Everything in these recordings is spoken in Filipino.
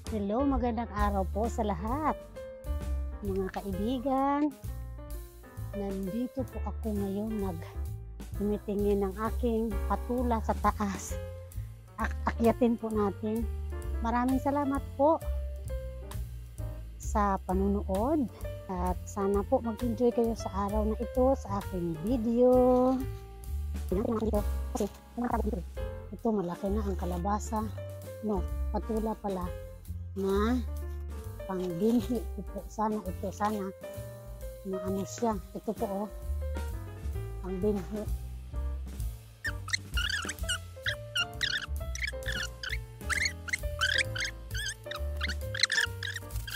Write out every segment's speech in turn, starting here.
Hello, magandang araw po sa lahat. Mga kaibigan, nandito po ako ngayon tumitingin ng aking patula sa taas. Akyatin po natin. Maraming salamat po sa panunood at sana po mag-enjoy kayo sa araw na ito sa aking video. Ito malaki na ang kalabasa. No, patula pala na pangbinhi po. Sana maano siya. Ito po pangbinhi.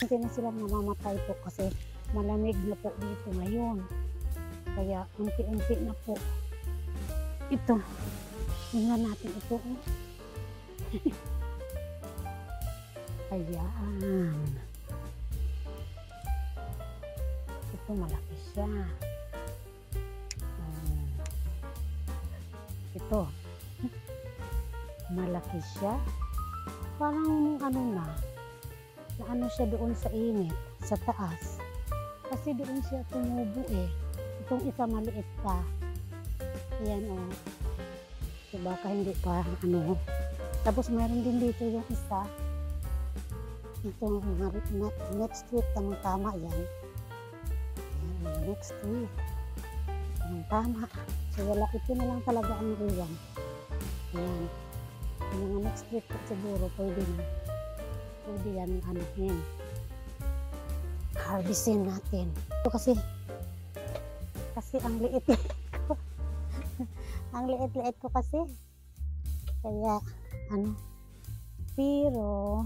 Hindi na sila mamamatay po kasi malamig na po dito ngayon, kaya unti-unti na po ito. Tingnan natin ito. Ayan. Ito malaki siya. Ito. Malaki siya. Parang ano siya doon sa init, sa taas. Kasi doon siya tumubo eh. Itong isa maliit pa. Ayan So baka hindi pa Tapos meron din dito yung isa. Ito, next week, tama yan. Next week. Tama. So, wala, ito na lang talaga ang iwan. Ayan. Yung next week, siguro, pwede na. Pwede yan, harvestin natin. Ito kasi ang liit ko. Ang liit ko kasi. Kaya, pero,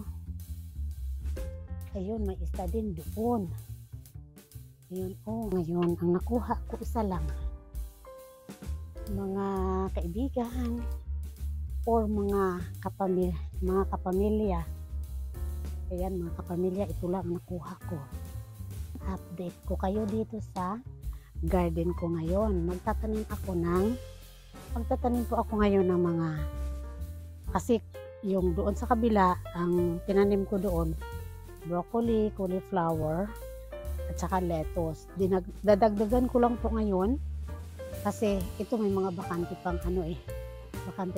ayun, may isa din doon. Ayun, ngayon, ang nakuha ko isa lang. Mga kaibigan or mga kapamilya. Ayan, mga kapamilya, ito lang ang nakuha ko. Update ko kayo dito sa garden ko ngayon. Magtatanim po ako ngayon ng mga, kasi yung doon sa kabila, ang tinanim ko doon, broccoli, cauliflower, at saka lettuce. Dadagdagan ko lang po ngayon kasi ito may mga bakante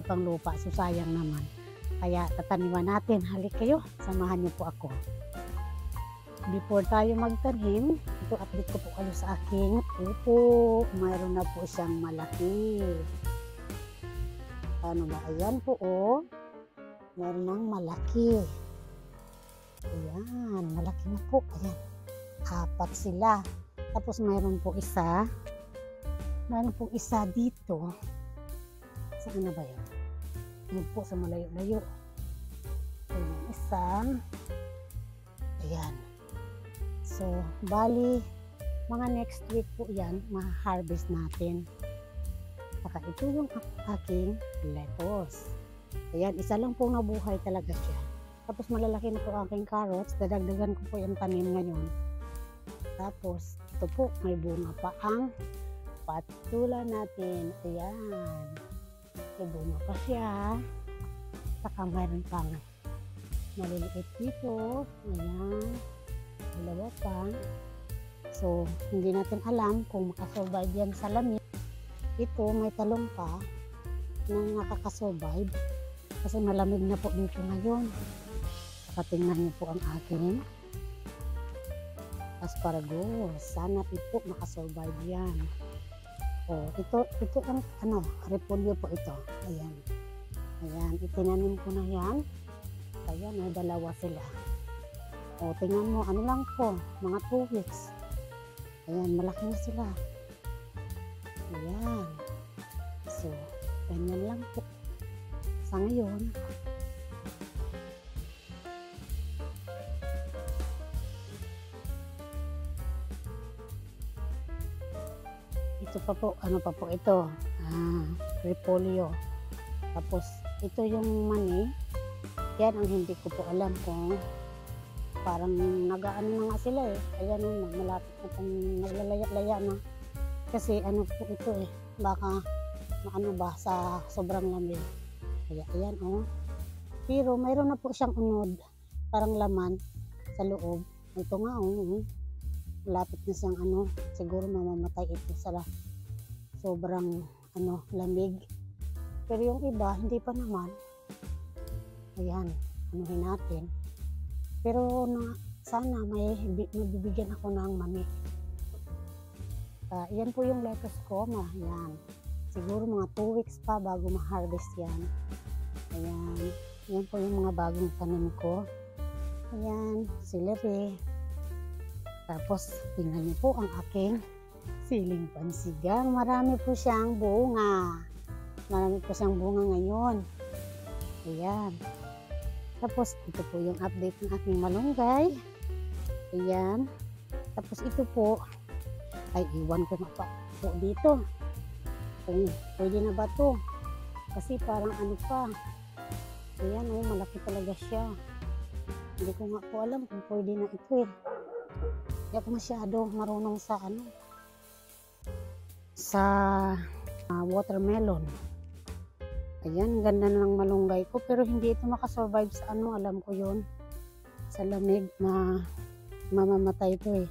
pang lupa, so sayang naman. Kaya tataniman natin. Halik kayo, samahan niyo po ako. Before tayo magtanim, ito update ko po kayo sa aking upo. Mayroon na po siyang malaki. Ayan po mayroon ng malaki. Ayan, malaki na po. Ayan, 4 sila. Tapos mayroon po isa dito. Saan na ba yun? Yun po sa malayo-layo. Ayan, isa. Ayan. So, bali, mga next week po yan, ma-harvest natin. Saka ito yung aking lettuce. Ayan, isa lang po nabuhay talaga siya. Tapos malalaki na po aking carrots. Dadagdagan ko po yung tanim ngayon. Tapos ito po, may bunga pa ang patula natin. Ayan. May bunga pa siya. Saka mayroon pang maliliit dito. Ayan. Dalawa pa. So, hindi natin alam kung makasurvive yan sa lamig. Ito, may talong pa na nakakasurvive. Kasi malamig na po dito ngayon. Tingnan niyo po ang aking asparagus. Sana po makasurvive yan. Ito ang repolyo po ito. Ayan. Ayan, itinanim ko na yan. Ayan, may dalawa sila. Tingnan mo, lang po, mga 2 weeks. Ayan, malaki na sila. Ayan. So, ganyan lang po. Sa ngayon, ito pa po, ito? Repolyo. Tapos, ito yung mani. Yan ang hindi ko po alam kung parang nag-aano na nga sila eh. Ayan malapit na pong naglalaya-laya na. Kasi po ito baka sa sobrang lamig. Kaya ayan Pero mayroon na po siyang unod. parang laman sa loob. Ito nga, malapit na siyang siguro mamamatay ito sa sobrang lamig. Pero yung iba, hindi pa naman. Ayan, anuhin natin. Pero sana mabibigyan ako ng mani. Yan po yung lettuce ko. Ayan. Siguro mga 2 weeks pa bago ma-harvest yan. Ayan. Yan po yung mga bagong tanim ko. Ayan, celery. Tapos, tingnan niyo po ang aking siling pansigang. Marami po siyang bunga. Marami po siyang bunga ngayon. Ayan. Tapos, ito po yung update ng aking malunggay. Ayan. Tapos, ito po, ay iwan ko na pa po dito. Kung pwede na ba to? Kasi parang pa. Ayan, malaki talaga siya. Hindi ko nga po alam kung pwede na ito eh. Hindi ako masyado marunong sa watermelon. Ayan, ganda na ng malunggay ko. Pero hindi ito makasurvive sa alam ko yon, sa lamig na mamamatay ito eh.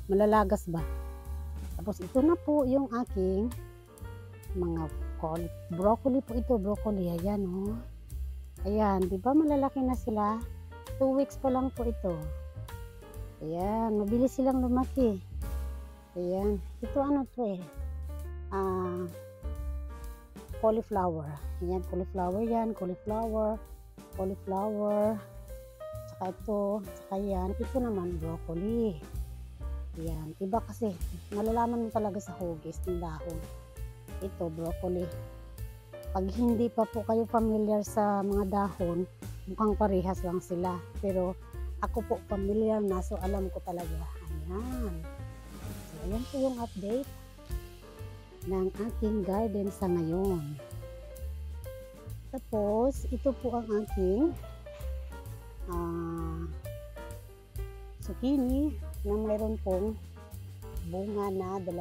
Malalagas ba? Tapos ito na po yung aking mga broccoli po ito. Broccoli, ayan Ayan, di ba malalaki na sila? 2 weeks pa lang po ito. Ayan, mabilis silang lumaki. Ayan, ito to eh. Cauliflower. Ayan, cauliflower yan. Cauliflower. Saka ito. Saka yan. Ito naman, broccoli. Ayan, iba kasi. Malalaman mo talaga sa hugis ng dahon. Ito, broccoli. Pag hindi pa po kayo familiar sa mga dahon, mukhang parehas lang sila. Pero ako po familiar na, so alam ko talaga. Ayan. So, ayan po yung update ng aking garden sa ngayon. Tapos, ito po ang aking zucchini na mayroon pong bunga na 2,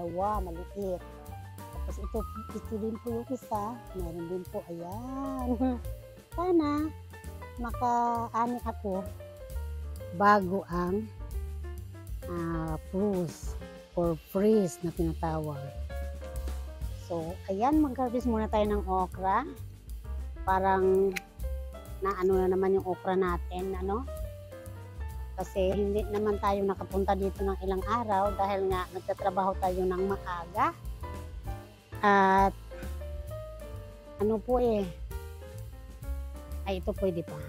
maliit. Tapos ito din po yung isa, mayroon din po, ayan. Sana makaani ako bago ang fruits or freeze na tinatawag. So, ayan, mag-harvest muna tayo ng okra. Parang na naman yung okra natin, Kasi hindi naman tayo nakapunta dito ng ilang araw dahil nga nagtatrabaho tayo ng maaga. At ay ito pwede pa.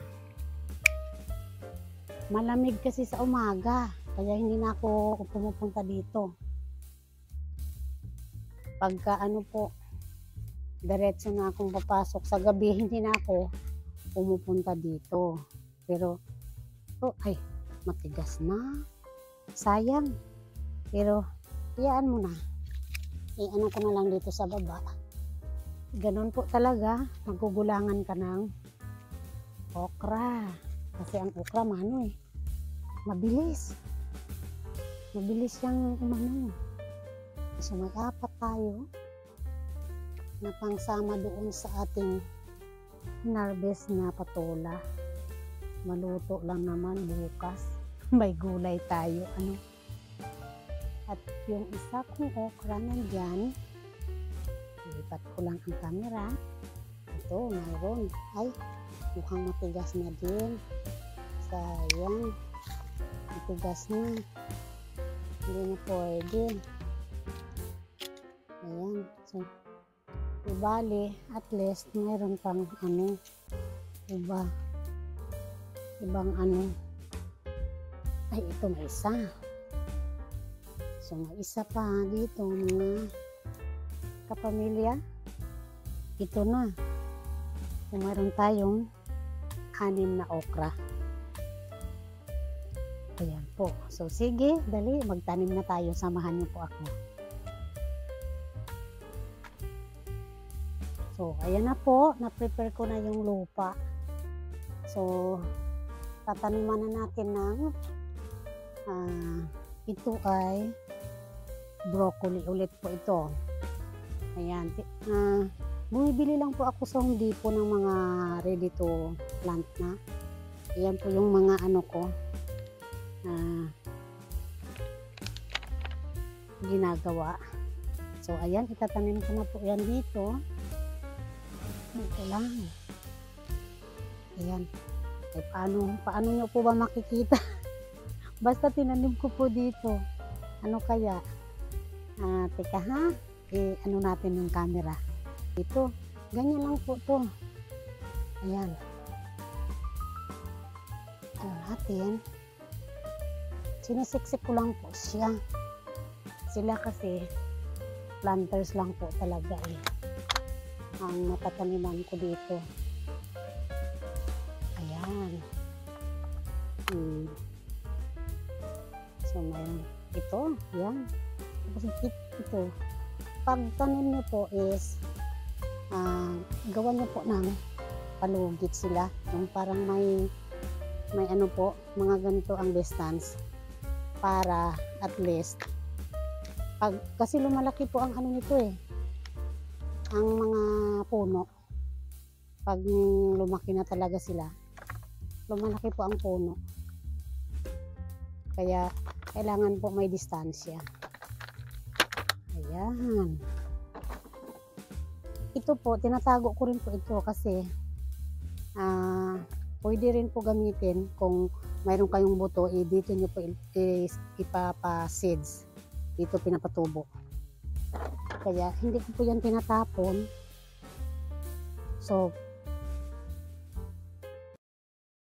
Malamig kasi sa umaga, kaya hindi na ako pumupunta dito. Pagka diretso na akong papasok sa gabi, hindi na ako pumupunta dito. Pero, ay, matigas na. Sayang. Pero, iyaan mo na. Iano ko na lang dito sa baba. Ganon po talaga, magugulangan ka ng okra. Kasi ang okra, mabilis. Mabilis siyang So, mag-apat tayo na pangsama doon sa ating harvest na patola. Maluto lang naman bukas. May gulay tayo. At yung isa kong okra nandyan, ilipat ko lang ang camera. Ito, mayroon. Ay, mukhang matigas na din. Sayang. Matigas na. Hindi na pwede. Ayan. So, ibali, at least, mayroon pang ibang ay, ito may isa. So, may isa pa dito, mga kapamilya. Ito na. So, mayroon tayong 6 na okra. Ayan po. So, sige, dali, magtanim na tayo. Samahan niyo po ako. So, ayan na po. Na-prepare ko na yung lupa. So, tataniman na natin ng ito ay broccoli ulit po ito. Ayan. Bumibili lang po ako sa Home Depot ng mga ready to plant na. Ayan po yung mga ano ko ginagawa. So ayan, itatanim ko na po yan dito. Ito lang. Ayan. Eh, paano nyo po ba makikita? Basta tinanim ko po dito. Ano kaya? Teka ha. Ano natin yung camera. Ito. Ganyan lang po to. Ayan. Ano natin. Sinisiksik ko lang po siya. Sila kasi planters lang po talaga eh. Ang natataniman ko dito. Ayan. So, mayroon ito. Ayan. Kasi ito. Pag tanim nyo po is gawan nyo po ng palugit sila. Yung parang may ano po, mga ganito ang distance para at least kasi lumalaki po ang ano nito eh, ang mga puno. Pag lumaki na talaga sila, lumalaki po ang puno. Kaya kailangan po may distansya. Ayan. Ito po, tinatago ko rin po ito kasi pwede rin po gamitin kung mayroon kayong buto, dito nyo po ipapa-seeds. Dito pinapatubo. Kaya hindi ko po yan tinatapon. So,